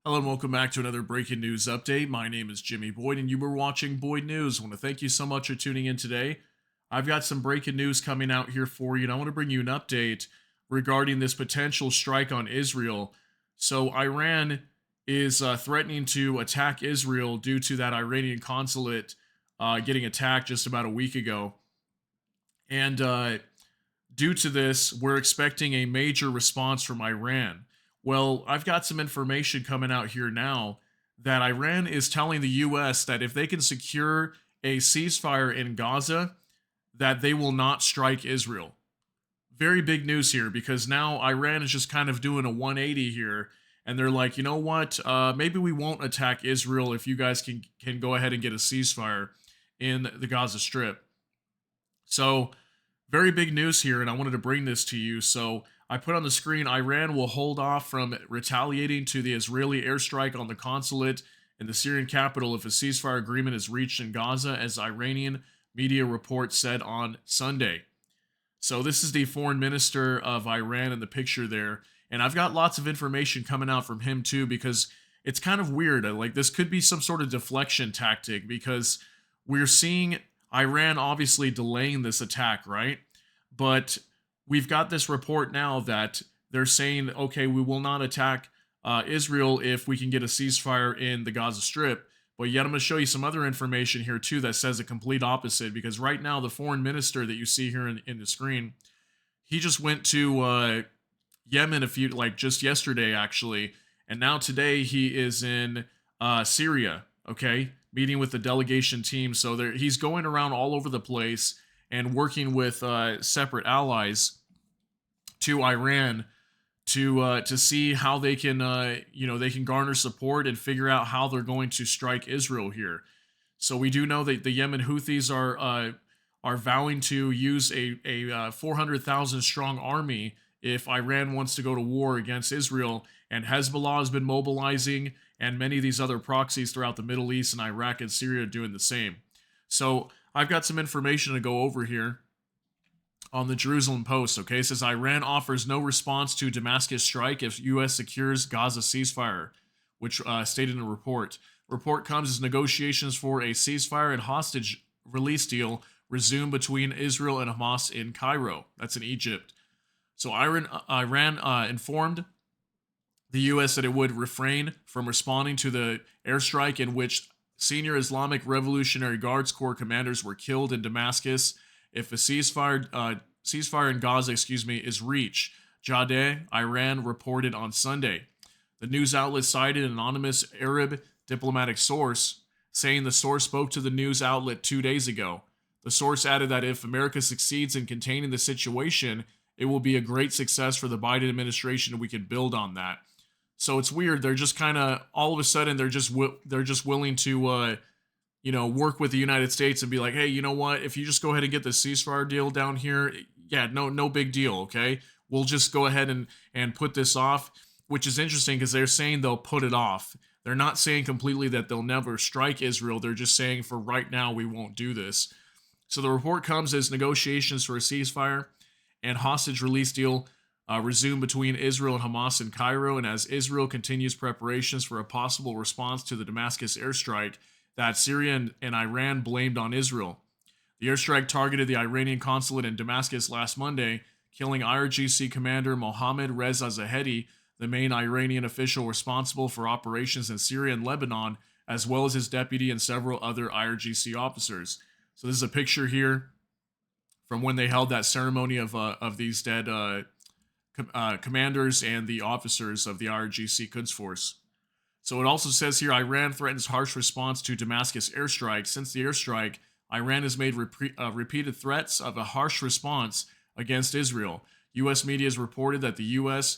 Hello and welcome back to another breaking news update. My name is Jimmy Boyd and you were watching Boyd News. I want to thank you so much for tuning in today. I've got some breaking news coming out here for you and I want to bring you an update regarding this potential strike on Israel. So Iran is threatening to attack Israel due to that Iranian consulate getting attacked just about a week ago. And due to this, we're expecting a major response from Iran. Well, I've got some information coming out here now that Iran is telling the US that if they can secure a ceasefire in Gaza, that they will not strike Israel. Very big news here because now Iran is just kind of doing a 180 here and they're like, you know what? Maybe we won't attack Israel if you guys can go ahead and get a ceasefire in the Gaza Strip. So, very big news here, and I wanted to bring this to you. So, I put on the screen Iran will hold off from retaliating to the Israeli airstrike on the consulate in the Syrian capital if a ceasefire agreement is reached in Gaza, as Iranian media reports said on Sunday. So, this is the foreign minister of Iran in the picture there, and I've got lots of information coming out from him too because it's kind of weird. Like, this could be some sort of deflection tactic because we're seeing Iran obviously delaying this attack, right? But we've got this report now that they're saying, okay, we will not attack Israel if we can get a ceasefire in the Gaza Strip. But yet I'm going to show you some other information here too that says the complete opposite. Because right now, the foreign minister that you see here in the screen, he just went to Yemen just yesterday actually, and now today he is in Syria. Okay, meeting with the delegation team. So he's going around all over the place and working with separate allies to Iran to see how they can they can garner support and figure out how they're going to strike Israel here. So we do know that the Yemen Houthis are vowing to use a 400,000 strong army if Iran wants to go to war against Israel, and Hezbollah has been mobilizing, and many of these other proxies throughout the Middle East and Iraq and Syria are doing the same. So I've got some information to go over here on the Jerusalem Post. Okay, it says Iran offers no response to Damascus strike if U.S. secures Gaza ceasefire, which stated in a report. Report comes as negotiations for a ceasefire and hostage release deal resume between Israel and Hamas in Cairo. That's in Egypt. So Iran informed the U.S. that it would refrain from responding to the airstrike in which senior Islamic Revolutionary Guards Corps commanders were killed in Damascus if a ceasefire in Gaza, is reached. Jadeh, Iran, reported on Sunday. The news outlet cited an anonymous Arab diplomatic source, saying the source spoke to the news outlet 2 days ago. The source added that if America succeeds in containing the situation, it will be a great success for the Biden administration, and we can build on that. So it's weird. They're just kind of all of a sudden they're just willing to work with the United States and be like, hey, you know what? If you just go ahead and get the ceasefire deal down here, yeah, no big deal. Okay, we'll just go ahead and put this off, which is interesting because they're saying they'll put it off. They're not saying completely that they'll never strike Israel. They're just saying for right now we won't do this. So the report comes as negotiations for a ceasefire and hostage release deal resume between Israel and Hamas in Cairo, and as Israel continues preparations for a possible response to the Damascus airstrike that Syria and Iran blamed on Israel. The airstrike targeted the Iranian consulate in Damascus last Monday, killing IRGC commander Mohammad Reza Zahedi, the main Iranian official responsible for operations in Syria and Lebanon, as well as his deputy and several other IRGC officers. So this is a picture here from when they held that ceremony of these dead commanders and the officers of the IRGC Quds Force. So it also says here, Iran threatens harsh response to Damascus airstrike. Since the airstrike, Iran has made repeated threats of a harsh response against Israel. U.S. media has reported that the U.S.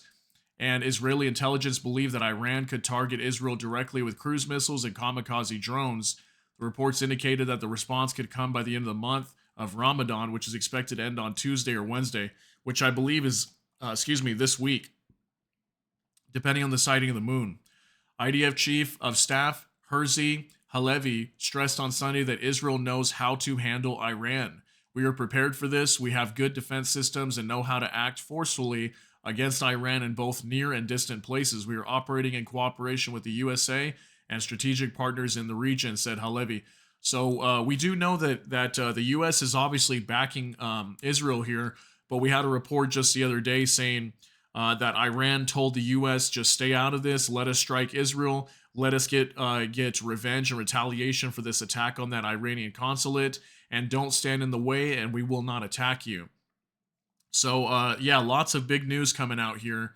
and Israeli intelligence believe that Iran could target Israel directly with cruise missiles and kamikaze drones. The reports indicated that the response could come by the end of the month of Ramadan, which is expected to end on Tuesday or Wednesday, which I believe is, this week, depending on the sighting of the moon. IDF Chief of Staff Herzi Halevi stressed on Sunday that Israel knows how to handle Iran. We are prepared for this. We have good defense systems and know how to act forcefully against Iran in both near and distant places. We are operating in cooperation with the USA and strategic partners in the region," said Halevi. So we do know that the U.S. is obviously backing Israel here, but we had a report just the other day saying that Iran told the U.S. just stay out of this, let us strike Israel, let us get revenge and retaliation for this attack on that Iranian consulate, and don't stand in the way, and we will not attack you. So yeah, lots of big news coming out here,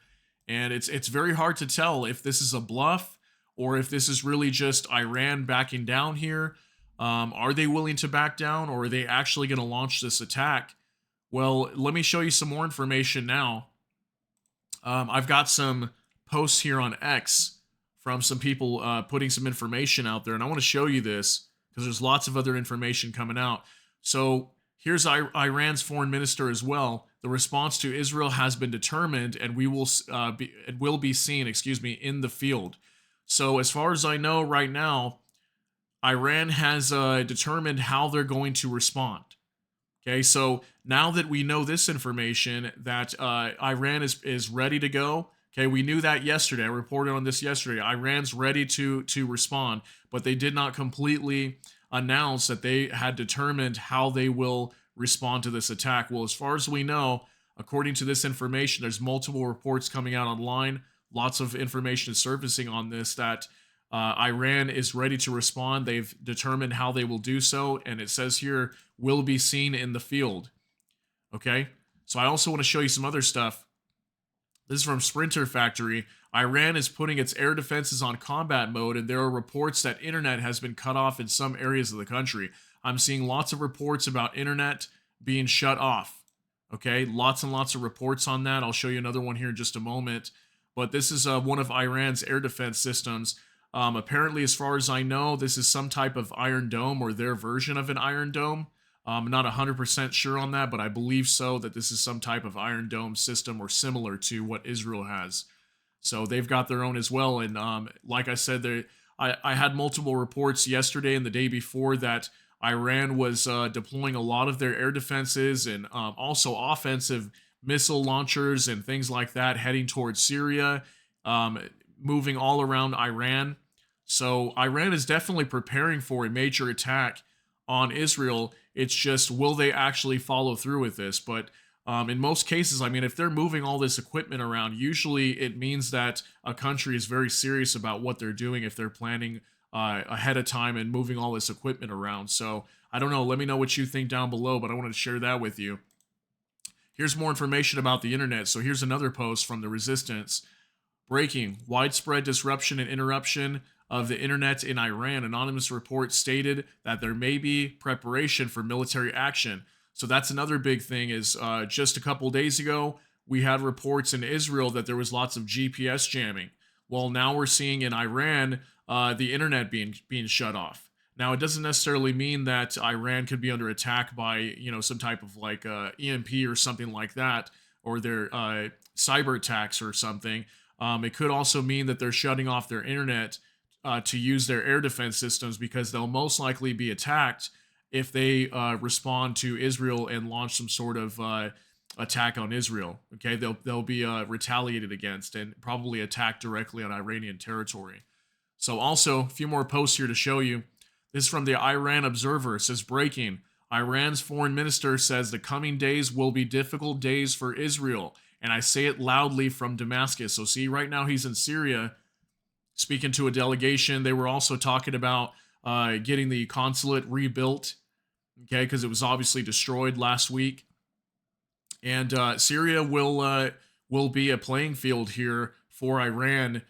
and it's very hard to tell if this is a bluff or if this is really just Iran backing down here. Are they willing to back down, or are they actually going to launch this attack? Well, let me show you some more information now. I've got some posts here on X from some people putting some information out there, and I want to show you this because there's lots of other information coming out. So here's Iran's foreign minister as well. The response to Israel has been determined, and it will be seen, in the field. So as far as I know right now, Iran has determined how they're going to respond. Okay, so now that we know this information, that Iran is ready to go. Okay, we knew that yesterday. I reported on this yesterday. Iran's ready to respond, but they did not completely announce that they had determined how they will respond to this attack. Well, as far as we know, according to this information, there's multiple reports coming out online. Lots of information is surfacing on this, that Iran is ready to respond. They've determined how they will do so, and it says here, will be seen in the field. Okay, so I also want to show you some other stuff. This is from Sprinter Factory. Iran is putting its air defenses on combat mode, and there are reports that internet has been cut off in some areas of the country. I'm seeing lots of reports about internet being shut off. Okay, lots and lots of reports on that. I'll show you another one here in just a moment. But this is one of Iran's air defense systems. Apparently, as far as I know, this is some type of Iron Dome, or their version of an Iron Dome. I'm not 100% sure on that, but I believe so, that this is some type of Iron Dome system or similar to what Israel has. So they've got their own as well. And like I said, I had multiple reports yesterday and the day before that Iran was deploying a lot of their air defenses and also offensive missile launchers and things like that heading towards Syria, moving all around Iran. So Iran is definitely preparing for a major attack on Israel. It's just, will they actually follow through with this? But in most cases, I mean, if they're moving all this equipment around, usually it means that a country is very serious about what they're doing if they're planning ahead of time and moving all this equipment around. So I don't know. Let me know what you think down below, but I wanted to share that with you. Here's more information about the internet. So here's another post from the Resistance. Breaking: widespread disruption and interruption of the internet in Iran. Anonymous reports stated that there may be preparation for military action. So that's another big thing is just a couple days ago, we had reports in Israel that there was lots of GPS jamming. Well, now we're seeing in Iran the internet being shut off. Now, it doesn't necessarily mean that Iran could be under attack by, some type of like EMP or something like that, or their cyber attacks or something. It could also mean that they're shutting off their internet to use their air defense systems, because they'll most likely be attacked if they respond to Israel and launch some sort of attack on Israel. Okay, they'll be retaliated against and probably attacked directly on Iranian territory. So also, a few more posts here to show you. This is from the Iran Observer. It says, breaking: Iran's foreign minister says the coming days will be difficult days for Israel. And I say it loudly from Damascus. So see, right now he's in Syria speaking to a delegation. They were also talking about getting the consulate rebuilt, okay, because it was obviously destroyed last week. And Syria will be a playing field here for Iran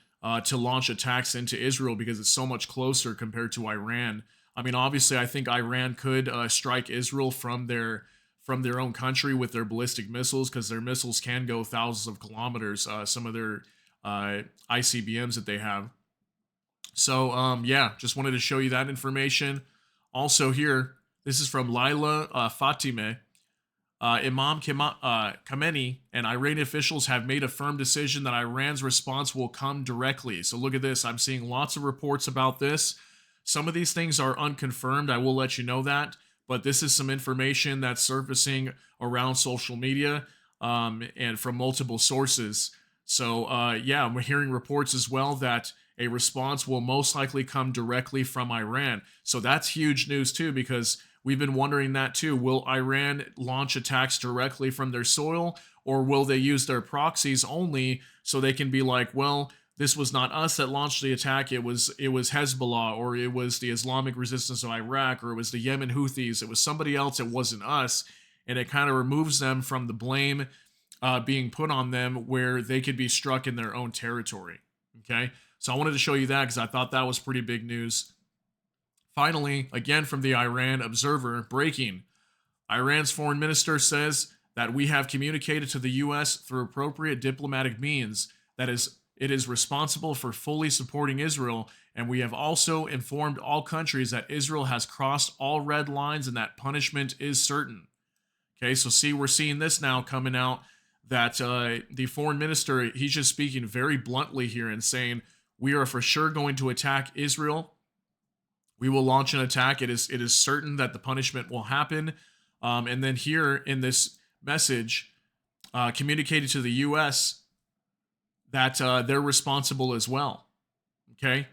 to launch attacks into Israel, because it's so much closer compared to Iran. I mean, obviously, I think Iran could strike Israel from their own country with their ballistic missiles, because their missiles can go thousands of kilometers, some of their ICBMs that they have. So, yeah, just wanted to show you that information. Also here, this is from Laila Fatime. Imam Khamenei and Iranian officials have made a firm decision that Iran's response will come directly. So look at this. I'm seeing lots of reports about this. Some of these things are unconfirmed. I will let you know that. But this is some information that's surfacing around social media. and from multiple sources. So, yeah, I'm hearing reports as well that a response will most likely come directly from Iran. So that's huge news too, because we've been wondering that too. Will Iran launch attacks directly from their soil, or will they use their proxies only so they can be like, well, this was not us that launched the attack. It was Hezbollah, or it was the Islamic Resistance of Iraq, or it was the Yemen Houthis. It was somebody else. It wasn't us, and it kind of removes them from the blame being put on them where they could be struck in their own territory. Okay, so I wanted to show you that because I thought that was pretty big news. Finally, again from the Iran Observer, breaking. Iran's foreign minister says that we have communicated to the U.S. through appropriate diplomatic means that it is responsible for fully supporting Israel, and we have also informed all countries that Israel has crossed all red lines and that punishment is certain. Okay, so see, we're seeing this now coming out that the foreign minister, he's just speaking very bluntly here and saying, we are for sure going to attack Israel. We will launch an attack. It is certain that the punishment will happen. And then here in this message, communicated to the U.S. that they're responsible as well. Okay,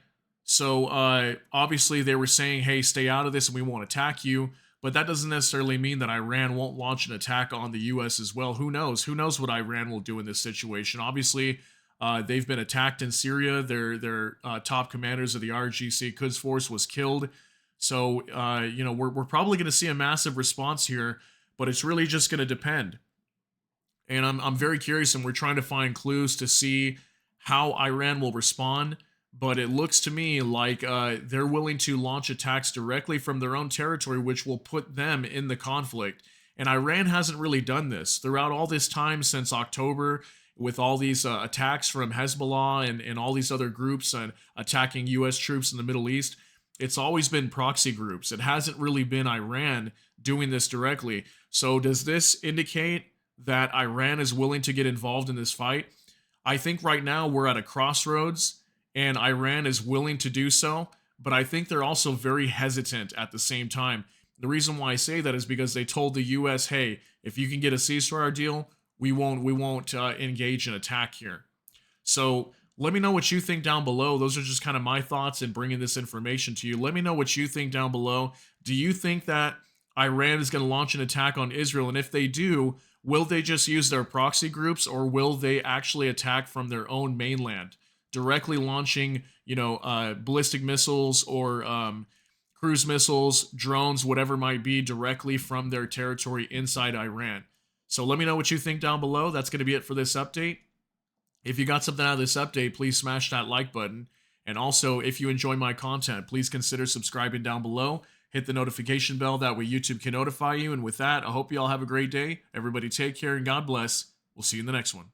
so obviously they were saying, hey, stay out of this and we won't attack you. But that doesn't necessarily mean that Iran won't launch an attack on the U.S. as well. Who knows? Who knows what Iran will do in this situation? Obviously, they've been attacked in Syria. Their top commanders of the RGC Quds Force was killed. So, we're probably going to see a massive response here, but it's really just going to depend. And I'm very curious, and we're trying to find clues to see how Iran will respond. But it looks to me like they're willing to launch attacks directly from their own territory, which will put them in the conflict. And Iran hasn't really done this throughout all this time since October, with all these attacks from Hezbollah and all these other groups attacking U.S. troops in the Middle East. It's always been proxy groups. It hasn't really been Iran doing this directly. So does this indicate that Iran is willing to get involved in this fight? I think right now we're at a crossroads, and Iran is willing to do so, but I think they're also very hesitant at the same time. The reason why I say that is because they told the U.S., hey, if you can get a ceasefire deal, we won't engage in attack here. So let me know what you think down below. Those are just kind of my thoughts in bringing this information to you. Let me know what you think down below. Do you think that Iran is going to launch an attack on Israel? And if they do, will they just use their proxy groups, or will they actually attack from their own mainland, directly launching, ballistic missiles or cruise missiles, drones, whatever it might be, directly from their territory inside Iran? So let me know what you think down below. That's going to be it for this update. If you got something out of this update, please smash that like button. And also, if you enjoy my content, please consider subscribing down below. Hit the notification bell. That way YouTube can notify you. And with that, I hope you all have a great day. Everybody take care and God bless. We'll see you in the next one.